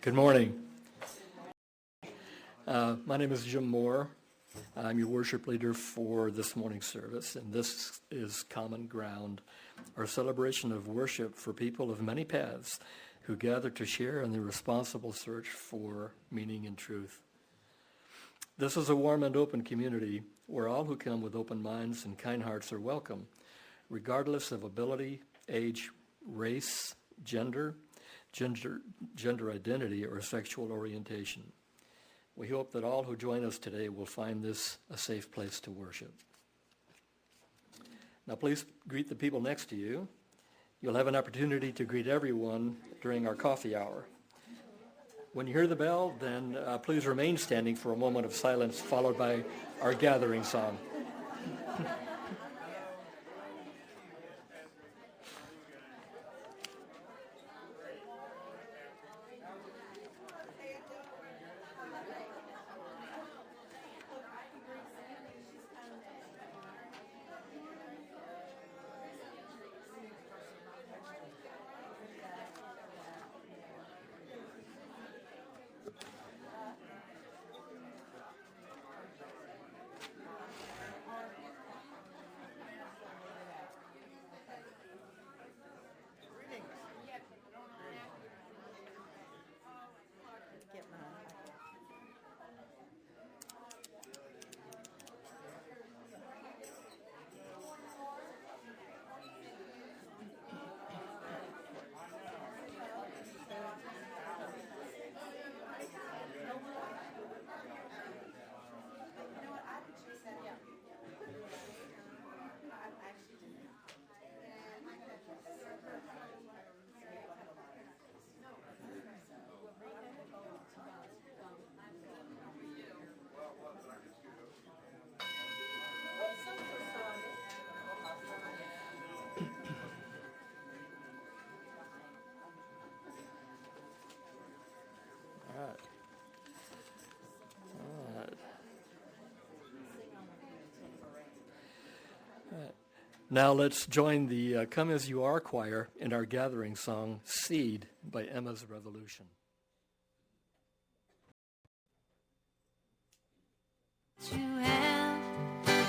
Good morning. My name is Jim Moore. I'm your worship leader for this morning's service, and this is Common Ground, our celebration of worship for people of many paths who gather to share in the responsible search for meaning and truth. This is a warm and open community where all who come with open minds and kind hearts are welcome, regardless of ability, age, race, gender identity, or sexual orientation. We hope that all who join us today will find this a safe place to worship. Now please greet the people next to you. You'll have an opportunity to greet everyone during our coffee hour. When you hear the bell, then please remain standing for a moment of silence, followed by our gathering song. Now let's join the Come As You Are choir in our gathering song, Seed by Emma's Revolution. You have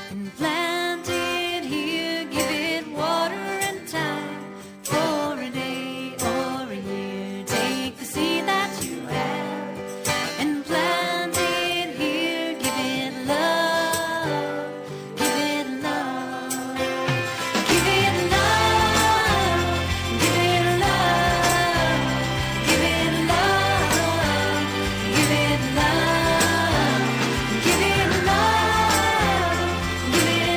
been planted here, give it water and time for a day or a year. Take the seed that you have and plant it here, give it love, give it love, give it love, give it love, give it love, give it love. Give it love, give it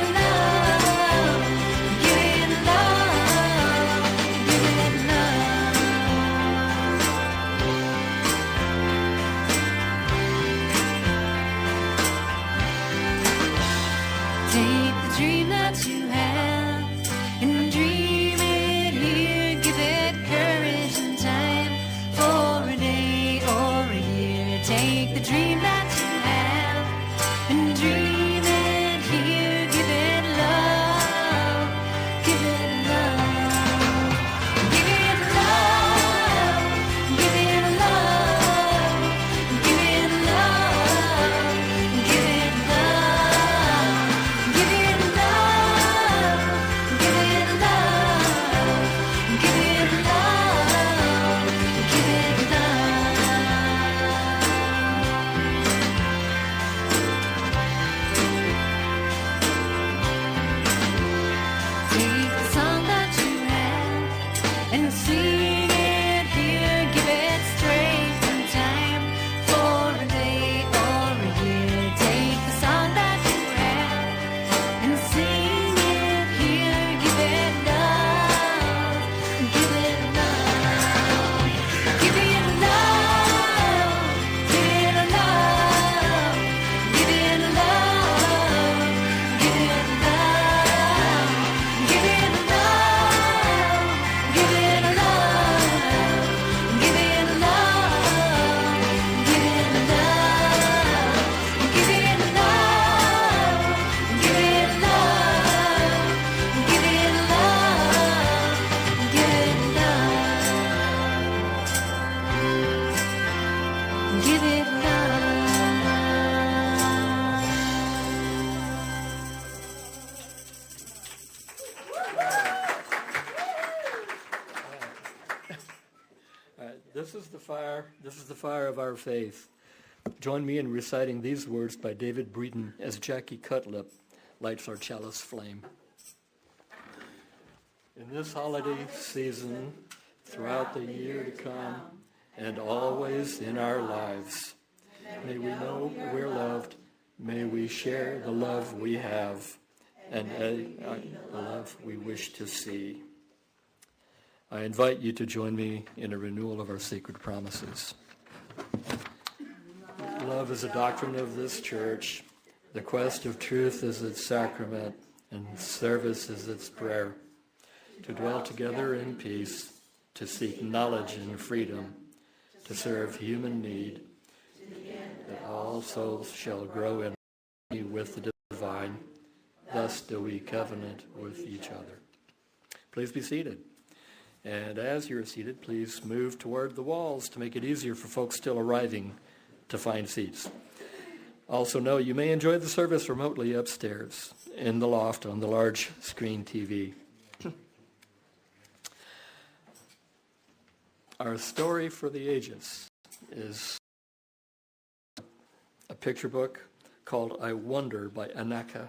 This is the fire of our faith. Join me in reciting these words by David Breeden as Jackie Cutlip lights our chalice flame. In this holiday season, throughout the year to come, and always in our lives, may we know we're loved, may we share the love we have, and the love we wish to see. I invite you to join me in a renewal of our sacred promises. Love is a doctrine of this church. The quest of truth is its sacrament, and service is its prayer. To dwell together in peace, to seek knowledge and freedom, to serve human need, that all souls shall grow in harmony with the divine. Thus do we covenant with each other. Please be seated. And as you're seated, please move toward the walls to make it easier for folks still arriving to find seats. Also know you may enjoy the service remotely upstairs in the loft on the large screen TV. Our story for the ages is a picture book called I Wonder by Anaka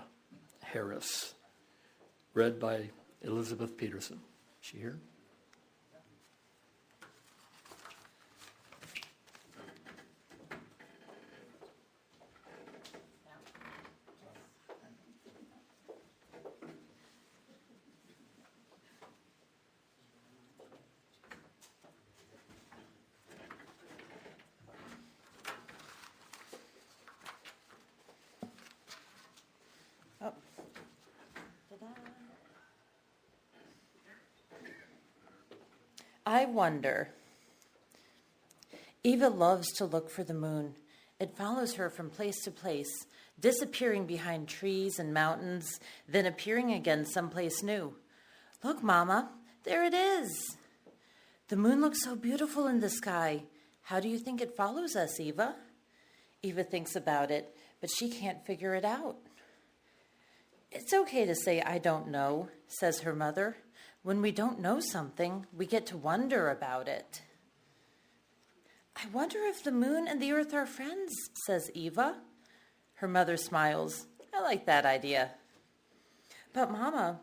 Harris, read by Elizabeth Peterson. Is she here? I wonder. Eva loves to look for the moon. It follows her from place to place, disappearing behind trees and mountains, then appearing again someplace new. Look, Mama, there it is. The moon looks so beautiful in the sky. How do you think it follows us, Eva? Eva thinks about it, but she can't figure it out. It's okay to say I don't know, says her mother. When we don't know something, we get to wonder about it. I wonder if the moon and the earth are friends, says Eva. Her mother smiles. I like that idea. But Mama,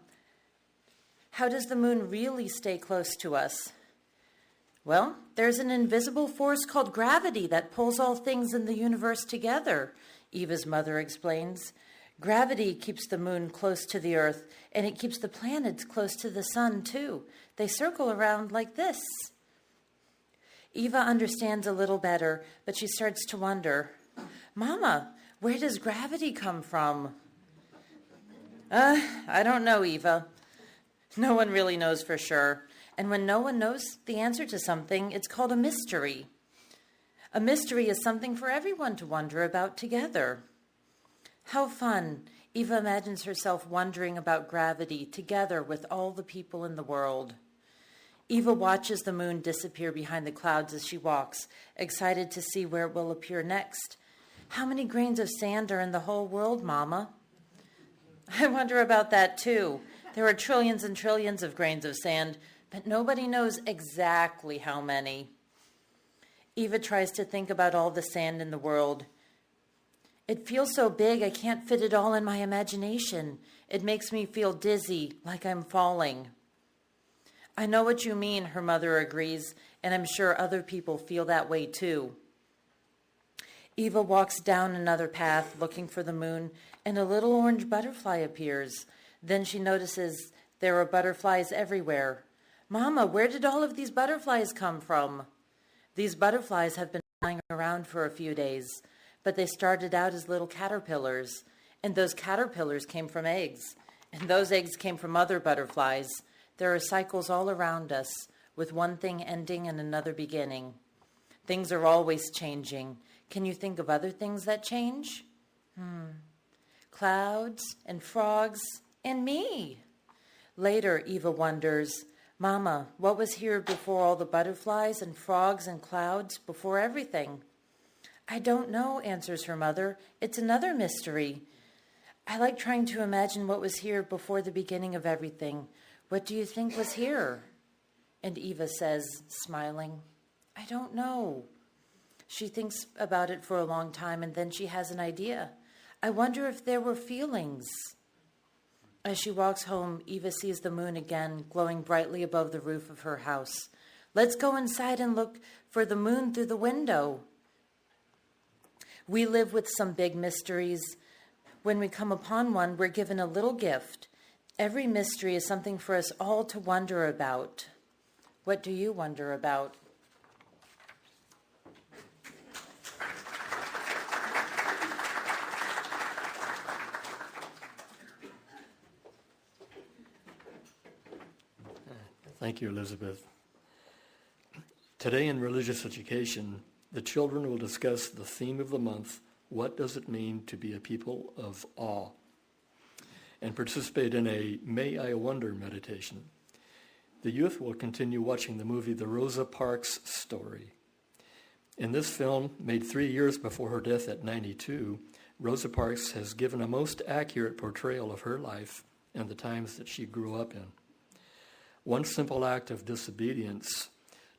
how does the moon really stay close to us? Well, there's an invisible force called gravity that pulls all things in the universe together, Eva's mother explains. Gravity keeps the moon close to the earth, and it keeps the planets close to the sun, too. They circle around like this. Eva understands a little better, but she starts to wonder, Mama, where does gravity come from? I don't know, Eva. No one really knows for sure. And when no one knows the answer to something, it's called a mystery. A mystery is something for everyone to wonder about together. How fun. Eva imagines herself wondering about gravity together with all the people in the world. Eva watches the moon disappear behind the clouds as she walks, excited to see where it will appear next. How many grains of sand are in the whole world, Mama? I wonder about that too. There are trillions and trillions of grains of sand, but nobody knows exactly how many. Eva tries to think about all the sand in the world. It feels so big, I can't fit it all in my imagination. It makes me feel dizzy, like I'm falling. I know what you mean, her mother agrees, and I'm sure other people feel that way too. Eva walks down another path, looking for the moon, and a little orange butterfly appears. Then she notices there are butterflies everywhere. Mama, where did all of these butterflies come from? These butterflies have been flying around for a few days. But they started out as little caterpillars, and those caterpillars came from eggs, and those eggs came from other butterflies. There are cycles all around us, with one thing ending and another beginning. Things are always changing. Can you think of other things that change? Clouds and frogs and me. Later, Eva wonders, Mama, what was here before all the butterflies and frogs and clouds, before everything? I don't know, answers her mother. It's another mystery. I like trying to imagine what was here before the beginning of everything. What do you think was here? And Eva says, smiling, I don't know. She thinks about it for a long time, and then she has an idea. I wonder if there were feelings. As she walks home, Eva sees the moon again, glowing brightly above the roof of her house. Let's go inside and look for the moon through the window. We live with some big mysteries. When we come upon one, we're given a little gift. Every mystery is something for us all to wonder about. What do you wonder about? Thank you, Elizabeth. Today in religious education, the children will discuss the theme of the month, what does it mean to be a people of awe? And participate in a May I Wonder meditation. The youth will continue watching the movie The Rosa Parks Story. In this film, made 3 years before her death at 92, Rosa Parks has given a most accurate portrayal of her life and the times that she grew up in. One simple act of disobedience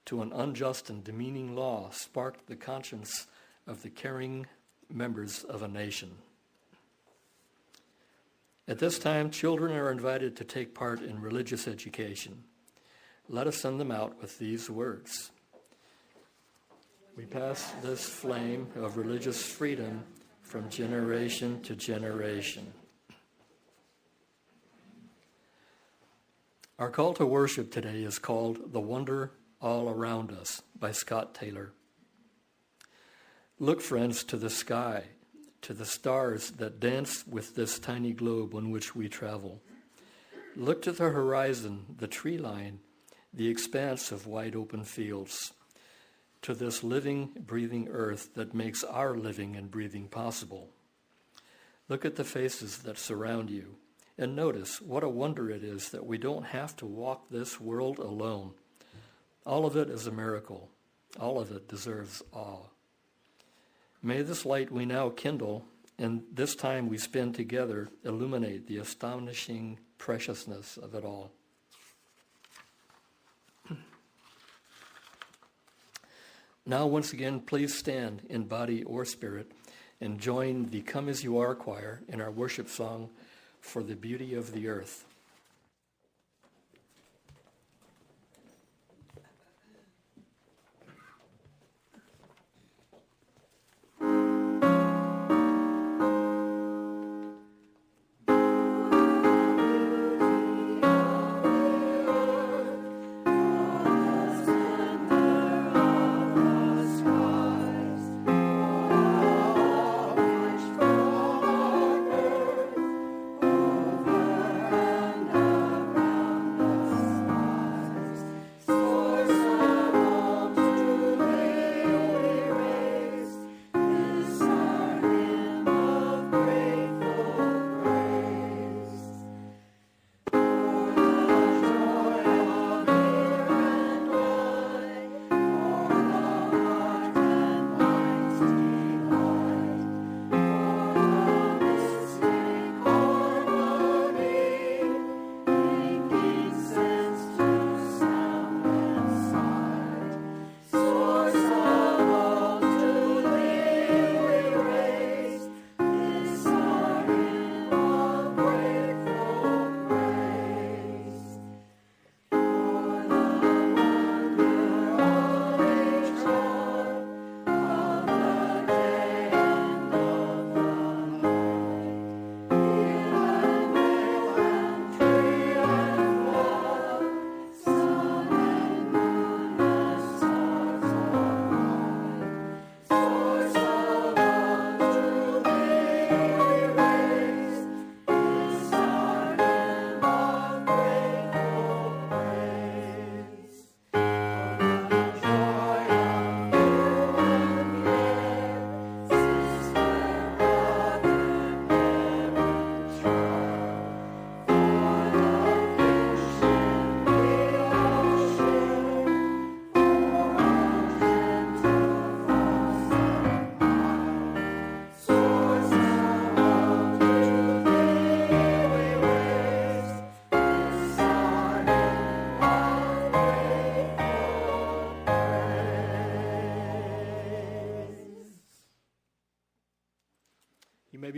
to an unjust and demeaning law sparked the conscience of the caring members of a nation. At this time, children are invited to take part in religious education. Let us send them out with these words. We pass this flame of religious freedom from generation to generation. Our call to worship today is called The Wonder All Around Us by Scott Taylor. Look, friends, to the sky, to the stars that dance with this tiny globe on which we travel. Look to the horizon, the tree line, the expanse of wide open fields, to this living, breathing earth that makes our living and breathing possible. Look at the faces that surround you, and notice what a wonder it is that we don't have to walk this world alone. All of it is a miracle. All of it deserves awe. May this light we now kindle and this time we spend together illuminate the astonishing preciousness of it all. Now, once again, please stand in body or spirit and join the Come As You Are choir in our worship song, For the Beauty of the Earth.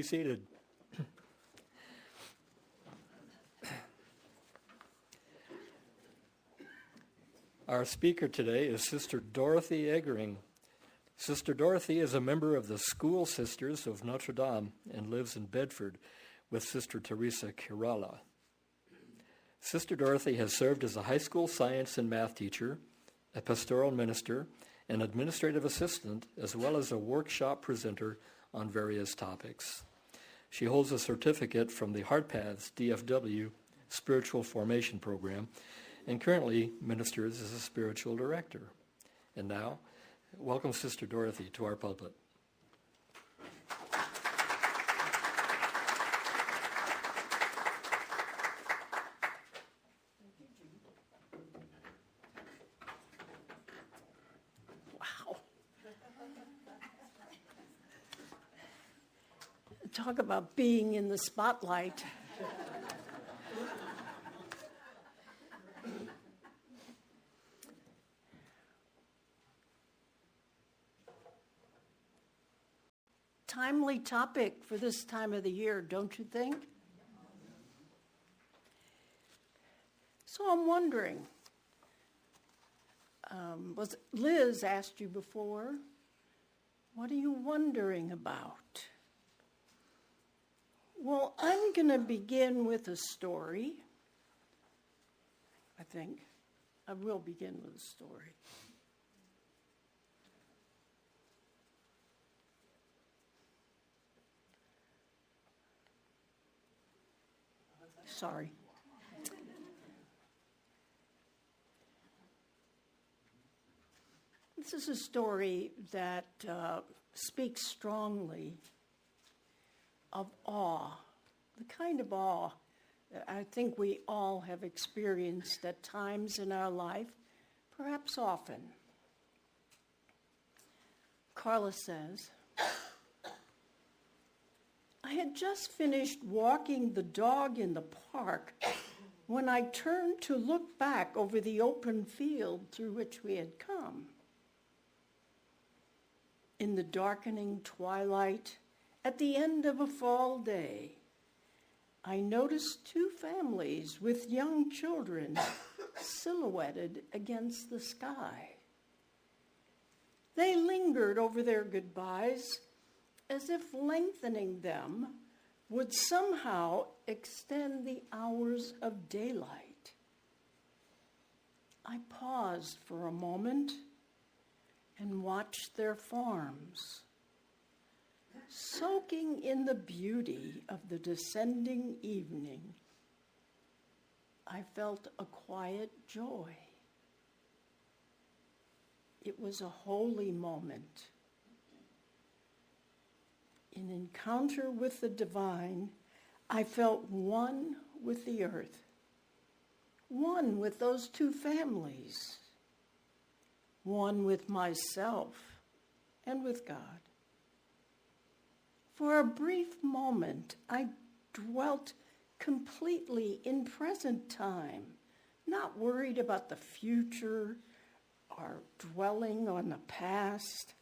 be seated. Our speaker today is Sister Dorothy Eggering. Sister Dorothy is a member of the School Sisters of Notre Dame and lives in Bedford with Sister Teresa Kerala. Sister Dorothy has served as a high school science and math teacher, a pastoral minister, an administrative assistant, as well as a workshop presenter on various topics. She holds a certificate from the Heart Paths DFW Spiritual Formation Program and currently ministers as a spiritual director. And now, welcome Sister Dorothy to our pulpit. Wow. Talk about being in the spotlight. Timely topic for this time of the year, don't you think? So I'm wondering, was Liz asked you before, what are you wondering about? Well, I'm going to begin with a story. I think I will begin with a story. Sorry. This is a story that speaks strongly of awe, the kind of awe that I think we all have experienced at times in our life, perhaps often. Carla says, I had just finished walking the dog in the park when I turned to look back over the open field through which we had come. In the darkening twilight, at the end of a fall day, I noticed two families with young children silhouetted against the sky. They lingered over their goodbyes as if lengthening them would somehow extend the hours of daylight. I paused for a moment and watched their forms, soaking in the beauty of the descending evening. I felt a quiet joy. It was a holy moment. In encounter with the divine, I felt one with the earth, one with those two families, one with myself and with God. For a brief moment, I dwelt completely in present time, not worried about the future or dwelling on the past.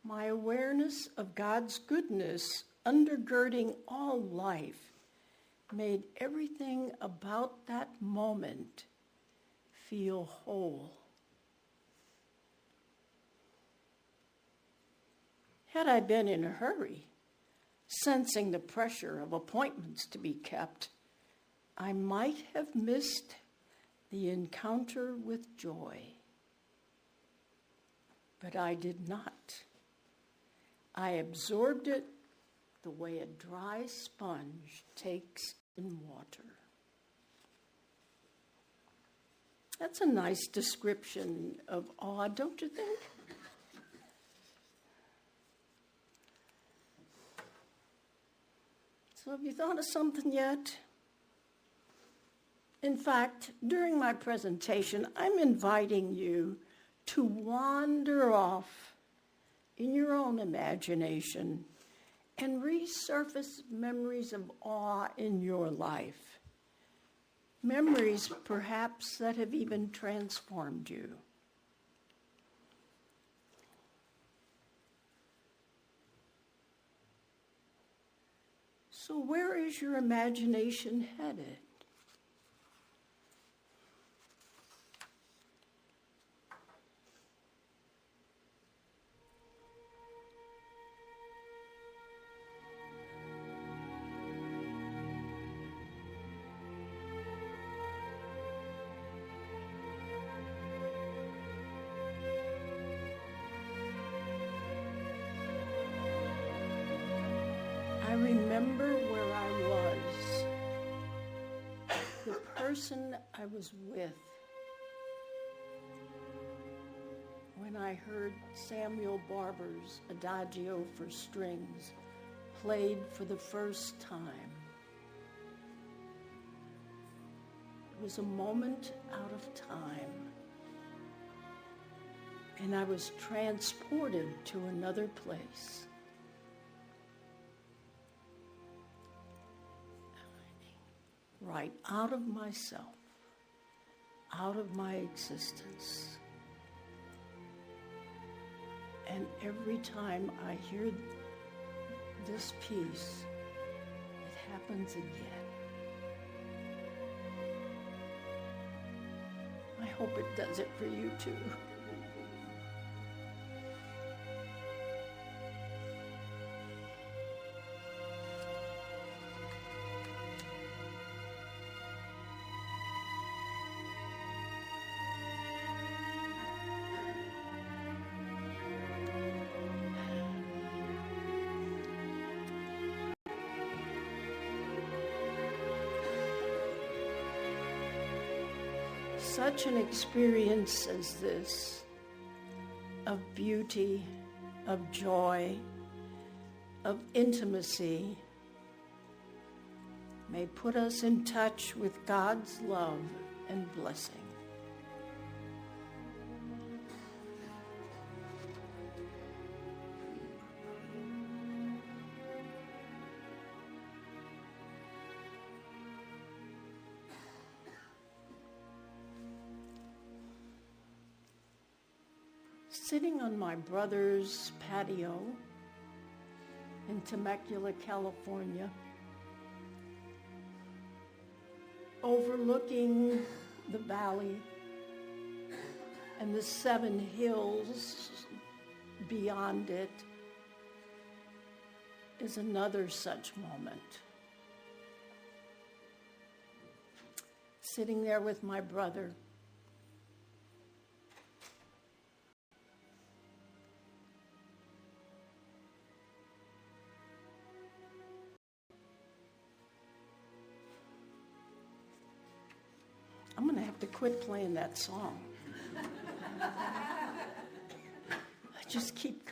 My awareness of God's goodness undergirding all life made everything about that moment feel whole. Had I been in a hurry, sensing the pressure of appointments to be kept, I might have missed the encounter with joy. But I did not. I absorbed it the way a dry sponge takes in water. That's a nice description of awe, don't you think? So have you thought of something yet? In fact, during my presentation, I'm inviting you to wander off in your own imagination and resurface memories of awe in your life. Memories, perhaps, that have even transformed you. So where is your imagination headed? I remember where I was, the person I was with, when I heard Samuel Barber's Adagio for Strings played for the first time. It was a moment out of time, and I was transported to another place. Right out of myself, out of my existence. And every time I hear this piece, it happens again. I hope it does it for you too. Such an experience as this, of beauty, of joy, of intimacy, may put us in touch with God's love and blessing. Sitting on my brother's patio in Temecula, California, overlooking the valley and the 7 hills beyond it, is another such moment. Sitting there with my brother, I'm going to have to quit playing that song. I just keep...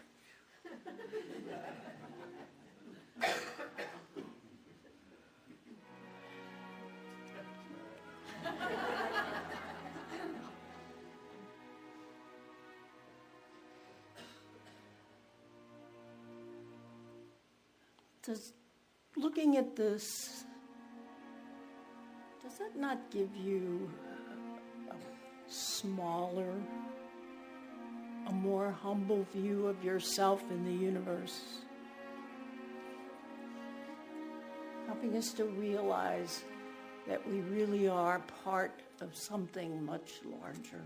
Looking at this, does that not give you a smaller, a more humble view of yourself in the universe? Helping us to realize that we really are part of something much larger,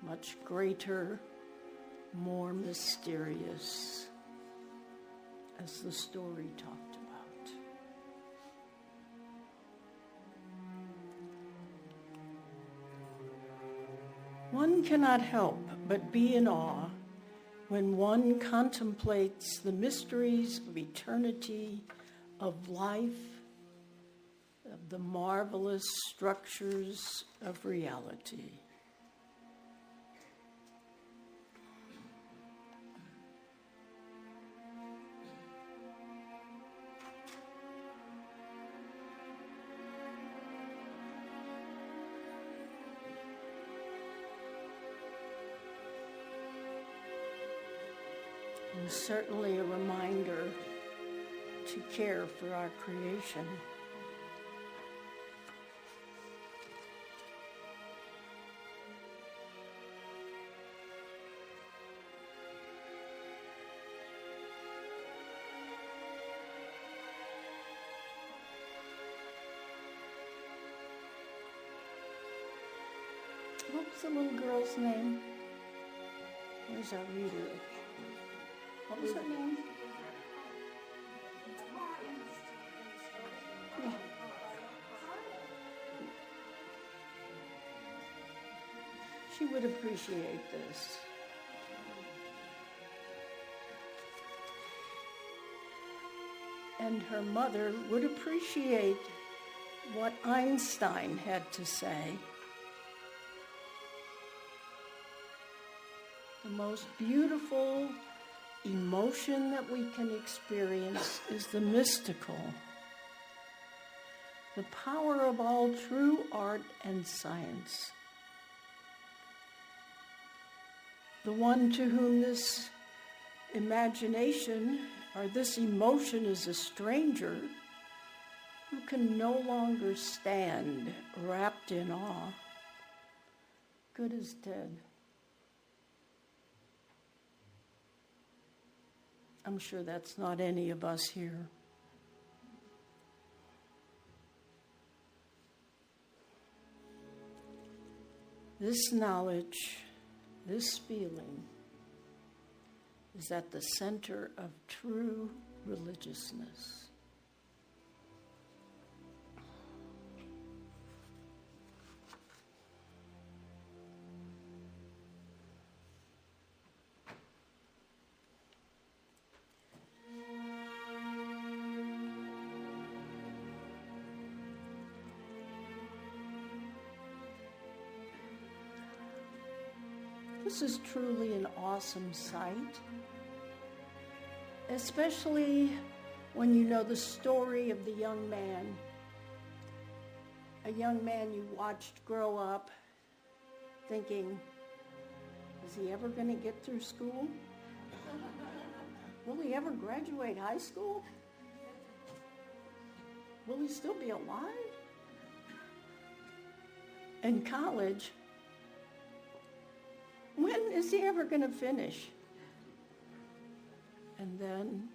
much greater, more mysterious, as the story talked about. One cannot help but be in awe when one contemplates the mysteries of eternity, of life, of the marvelous structures of reality. And certainly a reminder to care for our creation. What's the little girl's name? Where's our reader? What was her name? Yeah. She would appreciate this. And her mother would appreciate what Einstein had to say. The most beautiful emotion that we can experience is the mystical. The power of all true art and science. The one to whom this imagination or this emotion is a stranger, who can no longer stand wrapped in awe, good as dead. I'm sure that's not any of us here. This knowledge, this feeling, is at the center of true religiousness. This is truly an awesome sight, especially when you know the story of the young man, a young man you watched grow up thinking, is he ever going to get through school? Will he ever graduate high school? Will he still be alive? In college, when is he ever going to finish? And then,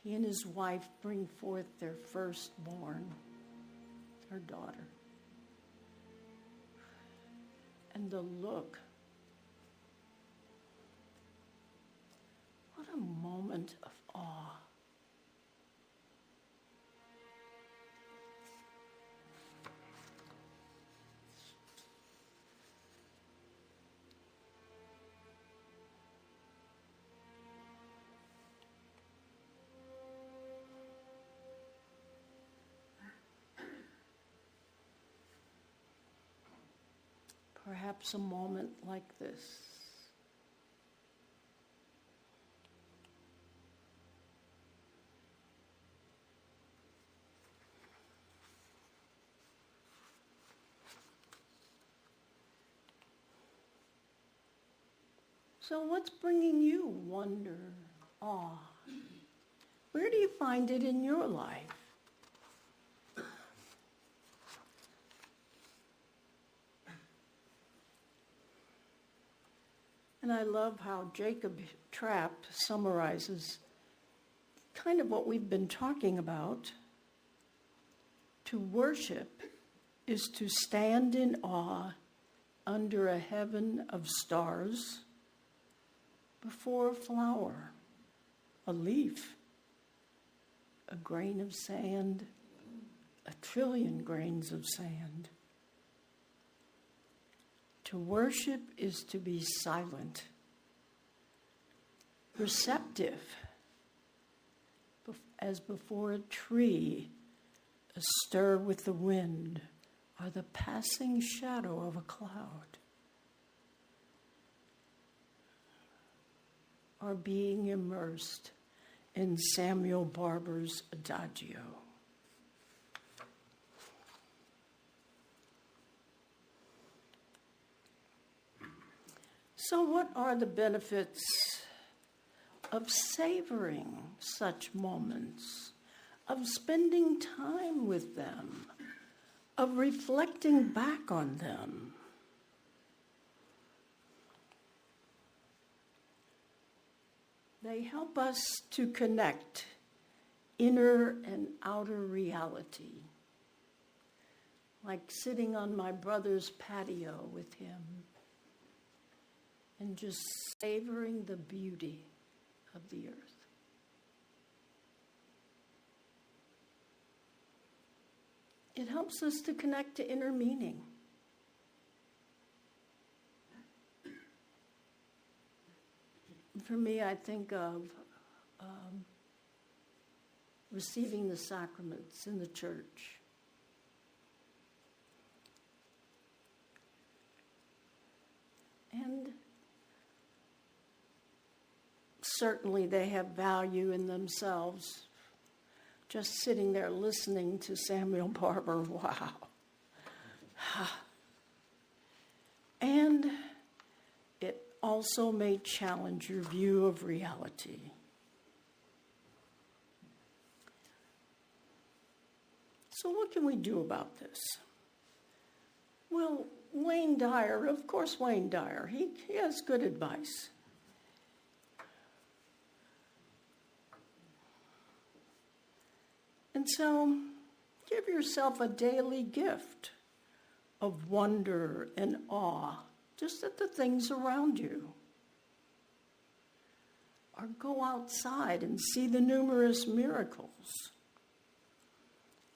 he and his wife bring forth their firstborn, her daughter. And the look, what a moment of awe. Perhaps a moment like this. So what's bringing you wonder, awe? Where do you find it in your life? And I love how Jacob Trapp summarizes kind of what we've been talking about. To worship is to stand in awe under a heaven of stars, before a flower, a leaf, a grain of sand, a trillion grains of sand. To worship is to be silent, receptive, as before a tree, astir with the wind, or the passing shadow of a cloud, or being immersed in Samuel Barber's Adagio. So what are the benefits of savoring such moments, of spending time with them, of reflecting back on them? They help us to connect inner and outer reality, like sitting on my brother's patio with him and just savoring the beauty of the earth. It helps us to connect to inner meaning. For me, I think of receiving the sacraments in the church. And certainly they have value in themselves. Just sitting there listening to Samuel Barber, wow. And it also may challenge your view of reality. So what can we do about this? Well, Wayne Dyer, of course Wayne Dyer, he has good advice. And so give yourself a daily gift of wonder and awe just at the things around you. Or go outside and see the numerous miracles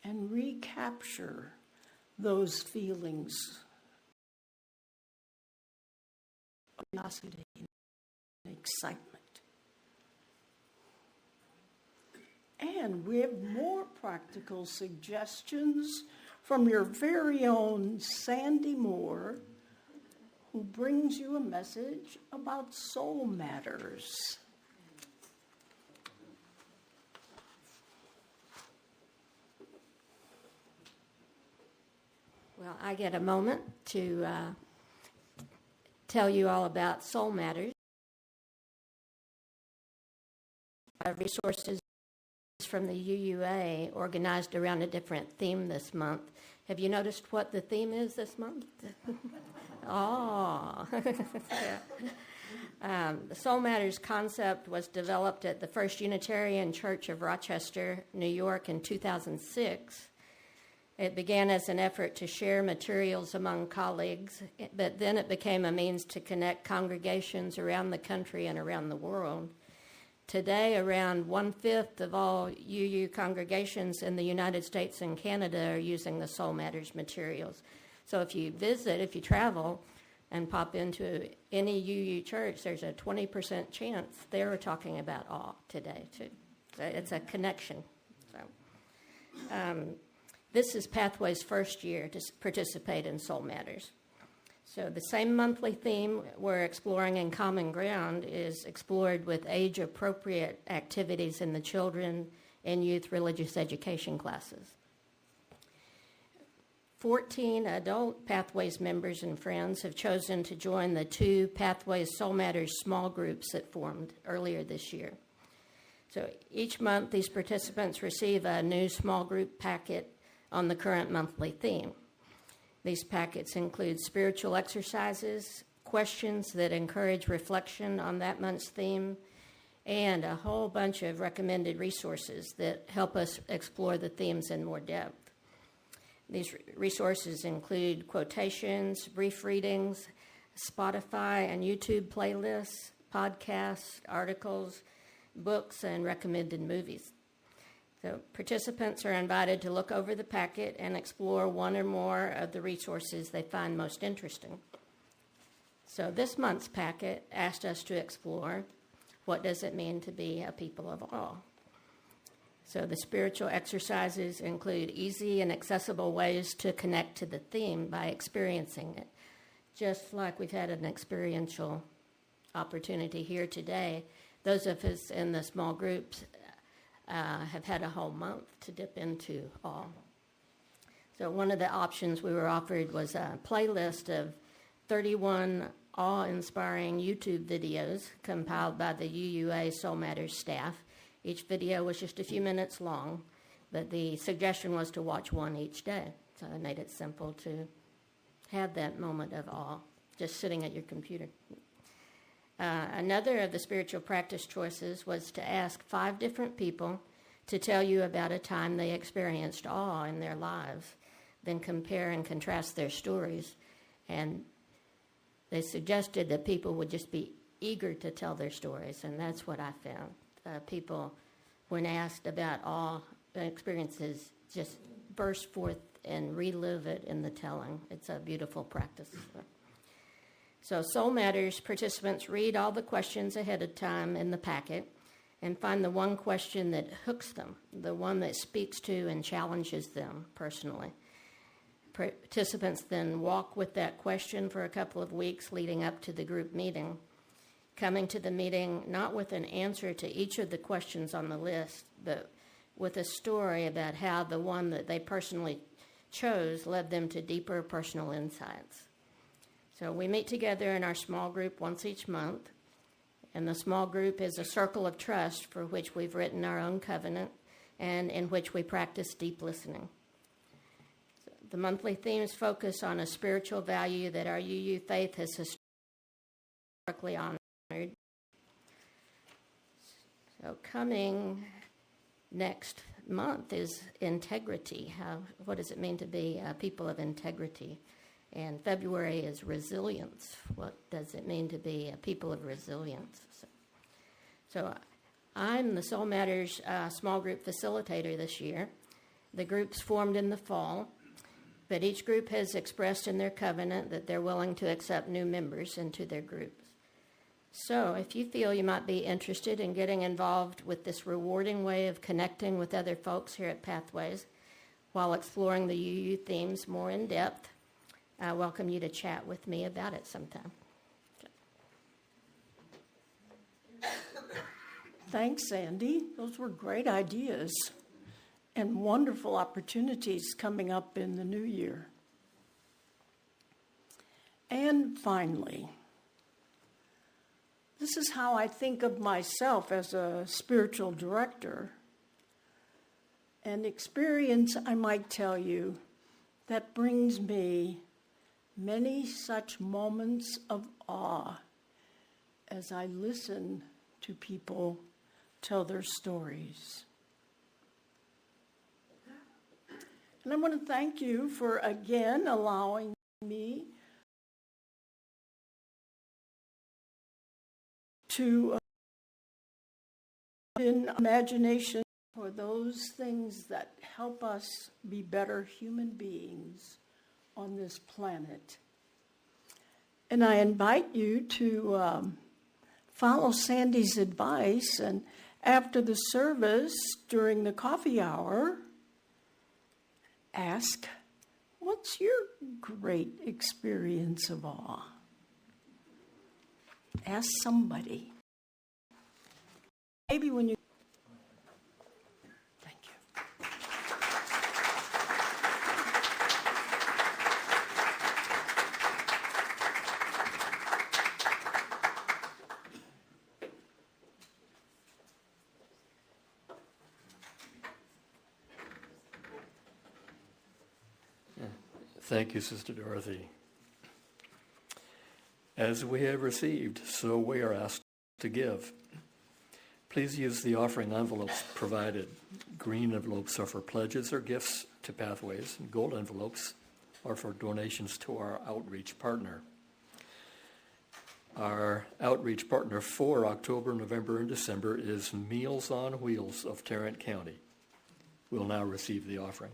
and recapture those feelings of curiosity and excitement. And we have more practical suggestions from your very own Sandy Moore, who brings you a message about soul matters. Well, I get a moment to tell you all about Soul Matters. Resources from the UUA organized around a different theme this month. Have you noticed what the theme is this month? Oh. The Soul Matters concept was developed at the First Unitarian Church of Rochester, New York in 2006. It began as an effort to share materials among colleagues, but then it became a means to connect congregations around the country and around the world. Today, around 1/5 of all UU congregations in the United States and Canada are using the Soul Matters materials. So if you visit, if you travel and pop into any UU church, there's a 20% chance they're talking about awe today, too. So it's a connection. So, this is Pathway's first year to participate in Soul Matters. So the same monthly theme we're exploring in Common Ground is explored with age-appropriate activities in the children and youth religious education classes. 14 adult Pathways members and friends have chosen to join the 2 Pathways Soul Matters small groups that formed earlier this year. So each month, these participants receive a new small group packet on the current monthly theme. These packets include spiritual exercises, questions that encourage reflection on that month's theme, and a whole bunch of recommended resources that help us explore the themes in more depth. These resources include quotations, brief readings, Spotify and YouTube playlists, podcasts, articles, books, and recommended movies. So participants are invited to look over the packet and explore one or more of the resources they find most interesting. So this month's packet asked us to explore, what does it mean to be a people of awe? So the spiritual exercises include easy and accessible ways to connect to the theme by experiencing it. Just like we've had an experiential opportunity here today, those of us in the small groups have had a whole month to dip into awe. So one of the options we were offered was a playlist of 31 awe-inspiring YouTube videos compiled by the UUA Soul Matters staff. Each video was just a few minutes long, but the suggestion was to watch one each day. So I made it simple to have that moment of awe, just sitting at your computer. Another of the spiritual practice choices was to ask 5 different people to tell you about a time they experienced awe in their lives, then compare and contrast their stories. And they suggested that people would just be eager to tell their stories, and that's what I found. People, when asked about awe experiences, just burst forth and relive it in the telling. It's a beautiful practice. So Soul Matters participants read all the questions ahead of time in the packet and find the one question that hooks them, the one that speaks to and challenges them personally. Participants then walk with that question for a couple of weeks leading up to the group meeting, coming to the meeting not with an answer to each of the questions on the list, but with a story about how the one that they personally chose led them to deeper personal insights. So we meet together in our small group once each month, and the small group is a circle of trust for which we've written our own covenant and in which we practice deep listening. The monthly themes focus on a spiritual value that our UU faith has historically honored. So coming next month is integrity. What does it mean to be a people of integrity? And February is resilience. What does it mean to be a people of resilience? So I'm the Soul Matters small group facilitator this year. The group's formed in the fall, but each group has expressed in their covenant that they're willing to accept new members into their groups. So if you feel you might be interested in getting involved with this rewarding way of connecting with other folks here at Pathways while exploring the UU themes more in depth, I welcome you to chat with me about it sometime. Thanks, Sandy. Those were great ideas and wonderful opportunities coming up in the new year. And finally, this is how I think of myself as a spiritual director. An experience, I might tell you, that brings me many such moments of awe as I listen to people tell their stories. And I want to thank you for again allowing me to in imagination for those things that help us be better human beings on this planet. And I invite you to follow Sandy's advice, and after the service, during the coffee hour, ask, what's your great experience of awe? Ask somebody. Maybe when you... Thank you. Thank you, Sister Dorothy. As we have received, so we are asked to give. Please use the offering envelopes provided. Green envelopes are for pledges or gifts to Pathways, and gold envelopes are for donations to our outreach partner. Our outreach partner for October, November, and December is Meals on Wheels of Tarrant County. We'll now receive the offering.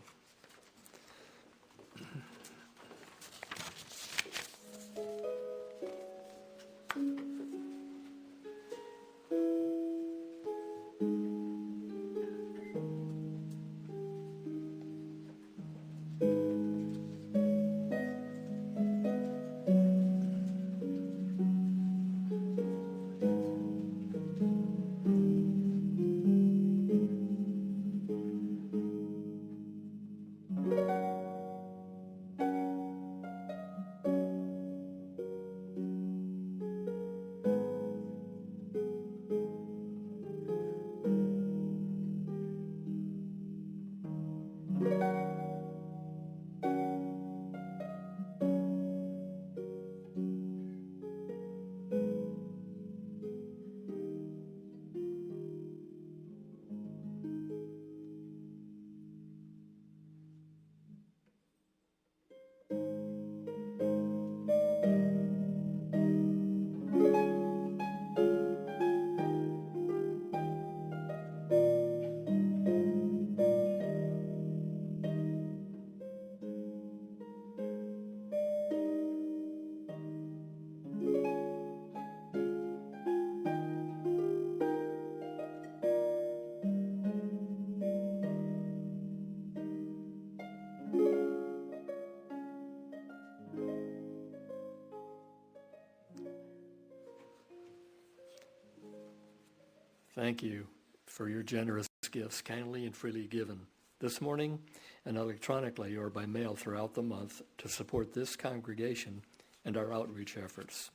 Thank you for your generous gifts, kindly and freely given this morning and electronically or by mail throughout the month to support this congregation and our outreach efforts.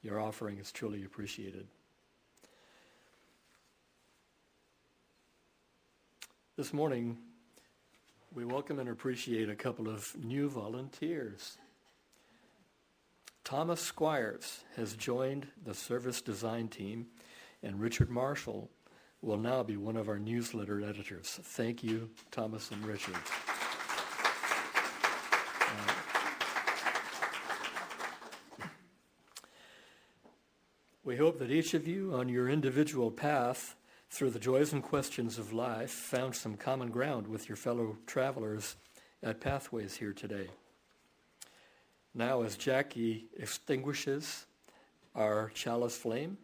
Your offering is truly appreciated. This morning, we welcome and appreciate a couple of new volunteers. Thomas Squires has joined the service design team, and Richard Marshall will now be one of our newsletter editors. Thank you, Thomas and Richard. We hope that each of you on your individual path through the joys and questions of life found some common ground with your fellow travelers at Pathways here today. Now, as Jackie extinguishes our chalice flame,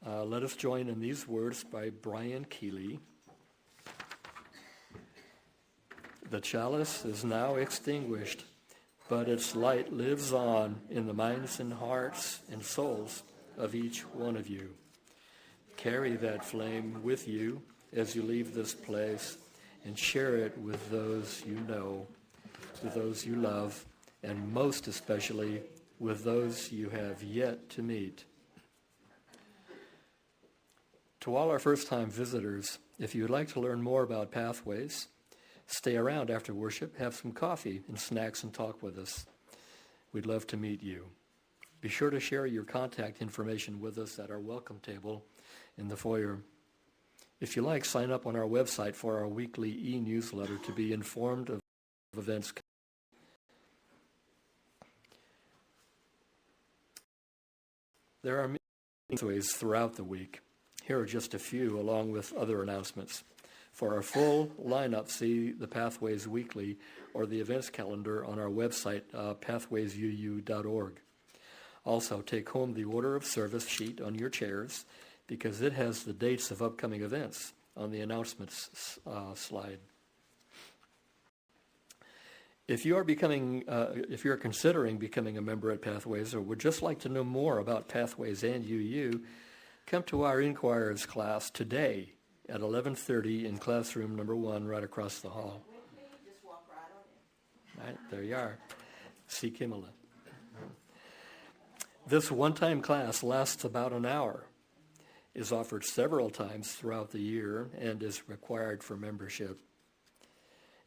let us join in these words by Brian Keeley. The chalice is now extinguished, but its light lives on in the minds and hearts and souls of each one of you. Carry that flame with you as you leave this place and share it with those you know, with those you love, and most especially with those you have yet to meet. To all our first-time visitors, if you would like to learn more about Pathways, stay around after worship, have some coffee and snacks, and talk with us. We'd love to meet you. Be sure to share your contact information with us at our welcome table in the foyer. If you like, sign up on our website for our weekly e-newsletter to be informed of events. There are many Pathways throughout the week. Here are just a few, along with other announcements. For our full lineup, see the Pathways Weekly or the events calendar on our website, pathwaysuu.org. Also, take home the order of service sheet on your chairs because it has the dates of upcoming events on the announcements slide. If you are considering becoming a member at Pathways or would just like to know more about Pathways and UU, come to our Inquirers class today at 11:30 in classroom number 1 right across the hall. Just walk right on in. Right, there you are. See Kimala. This one-time class lasts about an hour, is offered several times throughout the year, and is required for membership.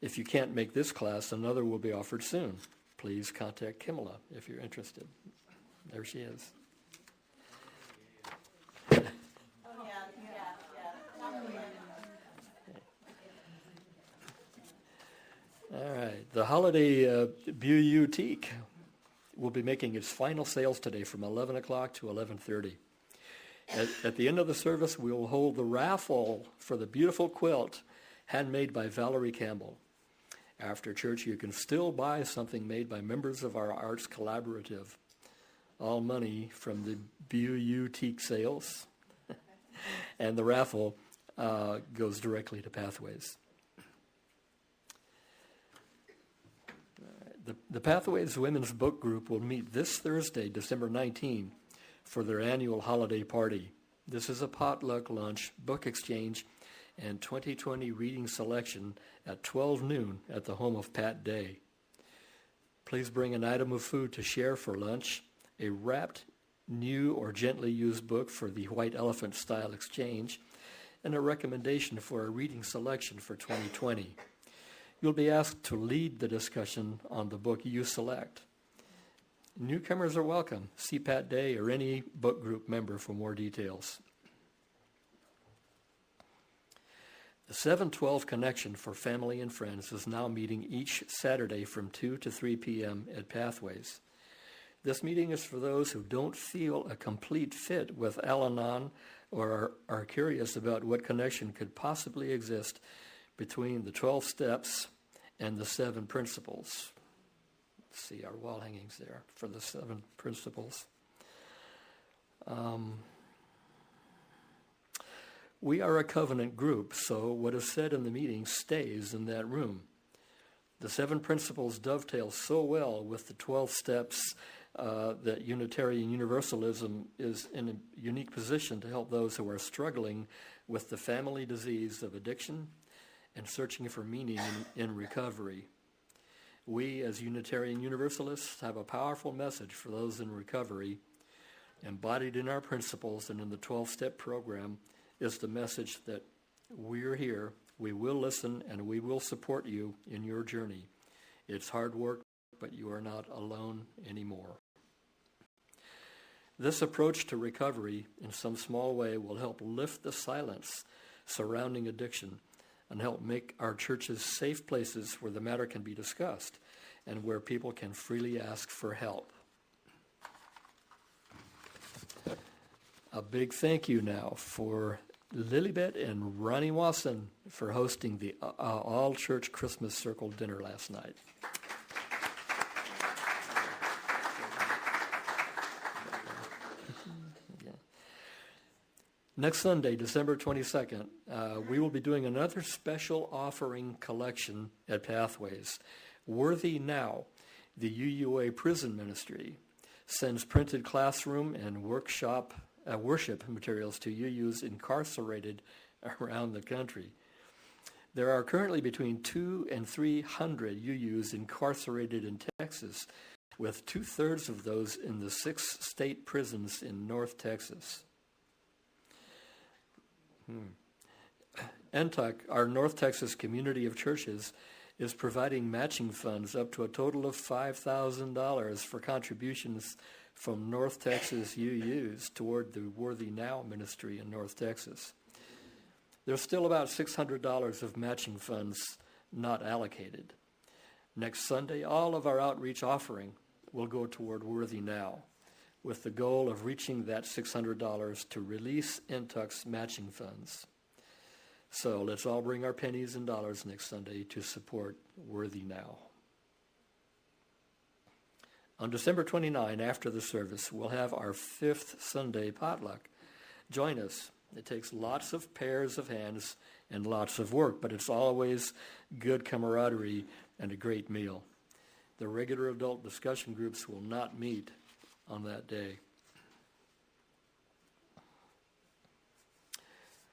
If you can't make this class, another will be offered soon. Please contact Kimala if you're interested. There she is. All right. The holiday Boutique will be making its final sales today from 11 o'clock to 11:30. At the end of the service, we will hold the raffle for the beautiful quilt handmade by Valerie Campbell. After church, you can still buy something made by members of our Arts Collaborative. All money from the Boutique sales and the raffle goes directly to Pathways. The Pathways Women's Book Group will meet this Thursday, December 19, for their annual holiday party. This is a potluck lunch, book exchange, and 2020 reading selection at 12 noon at the home of Pat Day. Please bring an item of food to share for lunch, a wrapped, new or gently used book for the White Elephant style exchange, and a recommendation for a reading selection for 2020. You'll be asked to lead the discussion on the book you select. Newcomers are welcome. See Pat Day or any book group member for more details. The 712 Connection for Family and Friends is now meeting each Saturday from 2 to 3 p.m. at Pathways. This meeting is for those who don't feel a complete fit with Al-Anon or are curious about what connection could possibly exist between the 12 steps and the 7 principles. Let's see our wall hangings there for the 7 principles. We are a covenant group, so what is said in the meeting stays in that room. The 7 principles dovetail so well with the 12 steps that Unitarian Universalism is in a unique position to help those who are struggling with the family disease of addiction and searching for meaning in recovery. We, as Unitarian Universalists, have a powerful message for those in recovery. Embodied in our principles and in the 12-step program is the message that we're here, we will listen, and we will support you in your journey. It's hard work, but you are not alone anymore. This approach to recovery, in some small way, will help lift the silence surrounding addiction and help make our churches safe places where the matter can be discussed and where people can freely ask for help. A big thank you now for Lilibet and Ronnie Wasson for hosting the all-church Christmas Circle dinner last night. Next Sunday, December 22nd, we will be doing another special offering collection at Pathways. Worthy Now, the UUA prison ministry, sends printed classroom and worship materials to UUs incarcerated around the country. There are currently between 200 and 300 UUs incarcerated in Texas, with 2/3 of those in the 6 state prisons in North Texas. NTUC, our North Texas community of churches, is providing matching funds up to a total of $5,000 for contributions from North Texas UUs toward the Worthy Now ministry in North Texas. There's still about $600 of matching funds not allocated. Next Sunday, all of our outreach offering will go toward Worthy Now, with the goal of reaching that $600 to release NTUC's matching funds. So let's all bring our pennies and dollars next Sunday to support Worthy Now. On December 29, after the service, we'll have our 5th Sunday potluck. Join us. It takes lots of pairs of hands and lots of work, but it's always good camaraderie and a great meal. The regular adult discussion groups will not meet on that day.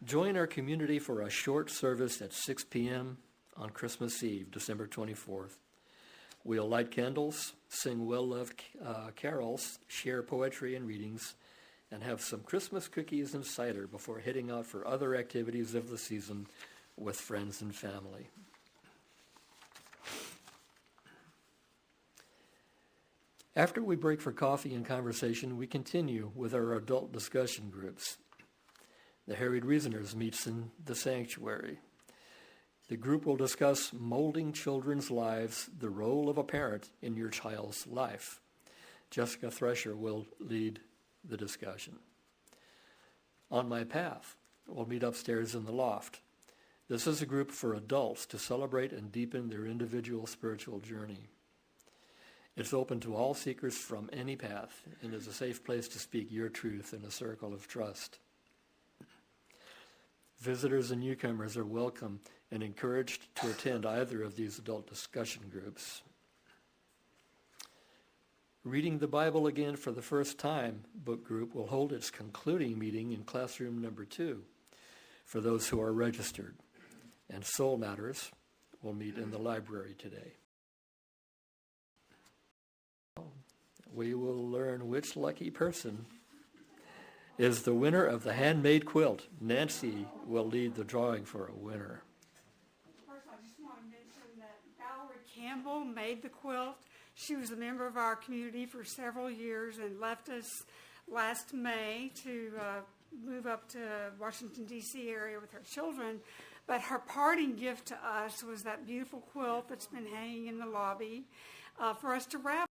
Join our community for a short service at 6 p.m. on Christmas Eve, December 24th. We'll light candles, sing well-loved carols, share poetry and readings, and have some Christmas cookies and cider before heading out for other activities of the season with friends and family. After we break for coffee and conversation, we continue with our adult discussion groups. The Harried Reasoners meets in the sanctuary. The group will discuss molding children's lives, the role of a parent in your child's life. Jessica Thresher will lead the discussion. On My Path, we'll meet upstairs in the loft. This is a group for adults to celebrate and deepen their individual spiritual journey. It's open to all seekers from any path and is a safe place to speak your truth in a circle of trust. Visitors and newcomers are welcome and encouraged to attend either of these adult discussion groups. Reading the Bible Again for the First Time book group will hold its concluding meeting in classroom number 2 for those who are registered. And Soul Matters will meet in the library today. We will learn which lucky person is the winner of the handmade quilt. Nancy will lead the drawing for a winner. First, I just want to mention that Valerie Campbell made the quilt. She was a member of our community for several years and left us last May to move up to Washington, D.C. area with her children. But her parting gift to us was that beautiful quilt that's been hanging in the lobby for us to wrap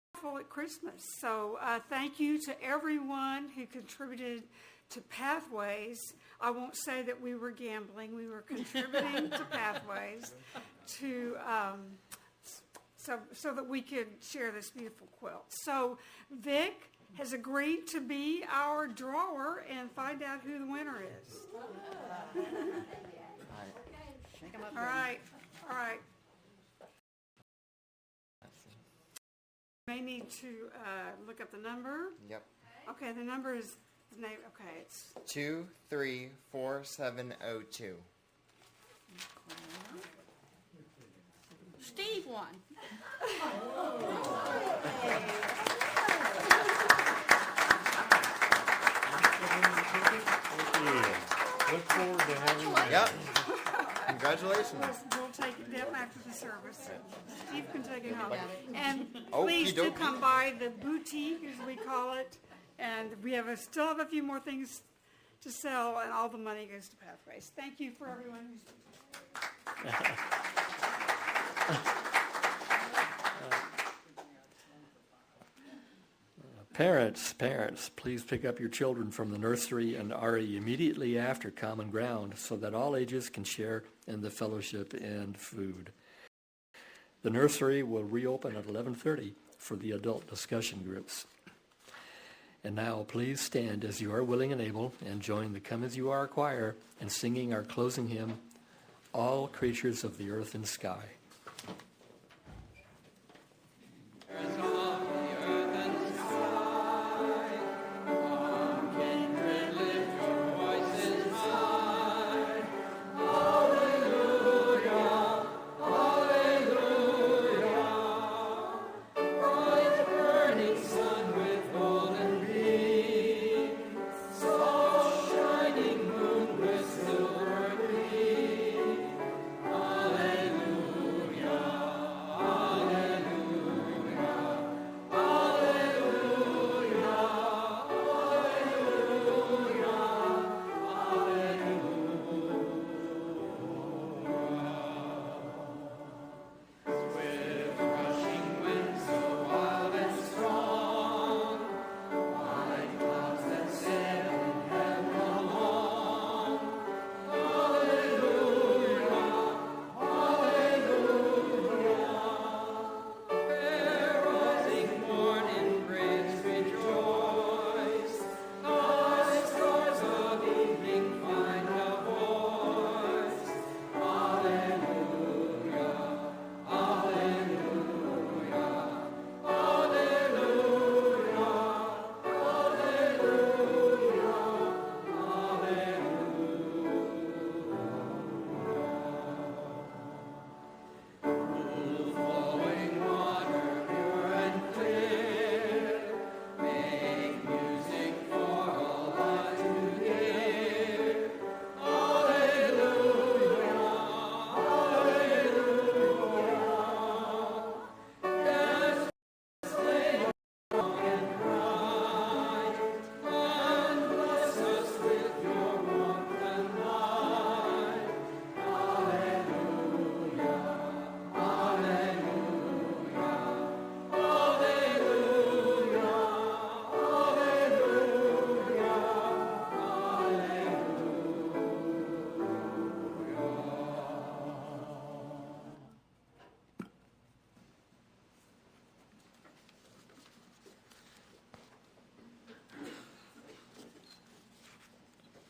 at Christmas. So thank you to everyone who contributed to Pathways. I won't say that we were gambling. We were contributing to Pathways to so that we could share this beautiful quilt. So Vic has agreed to be our drawer and find out who the winner is. All right. may need to look up the number. Yep. Okay, the number is the name. Okay, it's 234702. Steve won. Look forward to having you. Yep. Congratulations. We'll take it down after the service. Steve can take it home. And Okey please do dokey. come by the boutique, as we call it. And we still have a few more things to sell, and all the money goes to Pathways. Thank you for everyone who's Parents, please pick up your children from the nursery and RE immediately after Common Ground so that all ages can share in the fellowship and food. The nursery will reopen at 11:30 for the adult discussion groups. And now please stand as you are willing and able and join the Come As You Are choir in singing our closing hymn, All Creatures of the Earth and Sky.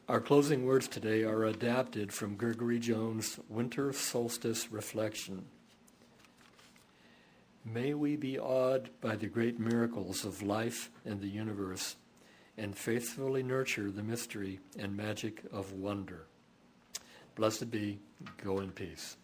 Our closing words today are adapted from Gregory Jones' Winter Solstice Reflection. May we be awed by the great miracles of life and the universe, and faithfully nurture the mystery and magic of wonder. Blessed be, go in peace.